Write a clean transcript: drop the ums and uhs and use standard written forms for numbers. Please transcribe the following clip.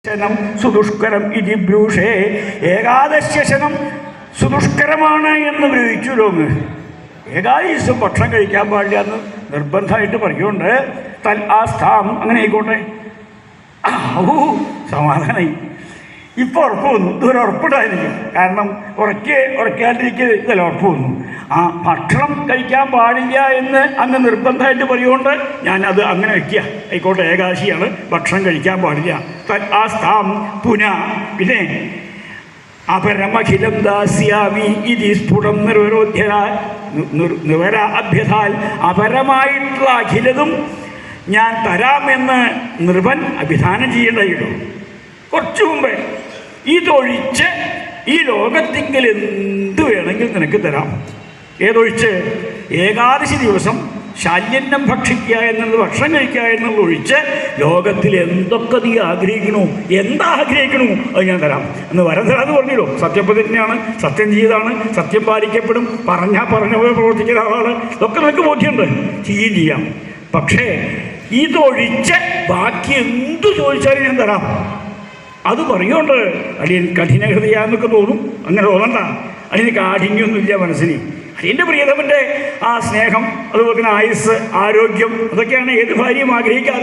ശനം സുദുഷ്കരം ഇതി ബ്രൂഷേ. ഏകാദശ്യശനം സുദുഷ്കരമാണ് എന്ന് ഗ്രഹിച്ചു ലോങ്. ഏകാദശി ദിവസം ഭക്ഷണം കഴിക്കാൻ പാടില്ല എന്ന് നിർബന്ധമായിട്ട് പറയുന്നുണ്ട്. തൽ ആസ്ഥാം അങ്ങനെ ആയിക്കോട്ടെ. സമാധാനമായി. ഇപ്പോൾ ഉറപ്പ് വന്നു. ഇതുവരെ ഉറപ്പുണ്ടായിരുന്നില്ല. കാരണം ഉറക്കാണ്ടിരിക്കുക ഇതല്ല ഉറപ്പ് വന്നു. ആ ഭക്ഷണം കഴിക്കാൻ പാടില്ല എന്ന് അങ്ങ് നിർബന്ധമായിട്ട് പറയുകൊണ്ട് ഞാനത് അങ്ങനെ വയ്ക്കുക. ആയിക്കോട്ടെ, ഏകാദശിയാണ്, ഭക്ഷണം കഴിക്കാൻ പാടില്ല. ആ സ്ഥാം പുന. പിന്നെ അപരമഖിലം ദാസ്യാമി ഇതി സ്ഫുടം നിവര അഭ്യഥാൽ. അപരമായിട്ടുള്ള അഖിലതും ഞാൻ തരാമെന്ന് നൃപൻ അഭിധാനം ചെയ്യേണ്ടല്ലോ. കുറച്ചു മുമ്പേ ഇതൊഴിച്ച് ഈ ലോകത്തിങ്കിൽ എന്ത് വേണമെങ്കിൽ നിനക്ക് തരാം. ഏതൊഴിച്ച്? ഏകാദശി ദിവസം ശാല്യന്നം ഭക്ഷിക്കുക എന്നുള്ളത്, ഭക്ഷണം കഴിക്കുക എന്നുള്ളത് ഒഴിച്ച് ലോകത്തിൽ എന്തൊക്കെ നീ ആഗ്രഹിക്കണോ, എന്താഗ്രഹിക്കണോ അത് ഞാൻ തരാം എന്ന് വരം തരാമെന്ന് പറഞ്ഞല്ലോ. സത്യപ്രതിജ്ഞയാണ്, സത്യം ചെയ്താണ്, സത്യം പാലിക്കപ്പെടും, പറഞ്ഞ പോലെ പ്രവർത്തിക്കുന്ന ആളാണ്. ഇതൊക്കെ നിനക്ക് ബോധ്യമുണ്ട്, ചെയ്യാം. പക്ഷേ ഇതൊഴിച്ച് ബാക്കി എന്ത് ചോദിച്ചാലും ഞാൻ തരാം. അത് പറയുകൊണ്ട് അടിയൻ കഠിനഹൃദയാന്നൊക്കെ തോന്നും. അങ്ങനെ തോന്നണ്ട. അതിന് കാഠിന്യമൊന്നുമില്ല മനസ്സിന്. അതിൻ്റെ പ്രിയതമൻ്റെ ആ സ്നേഹം, അതുപോലെ തന്നെ ആയുസ്, ആരോഗ്യം, അതൊക്കെയാണ് ഏത് ഭാര്യയും ആഗ്രഹിക്കാതെ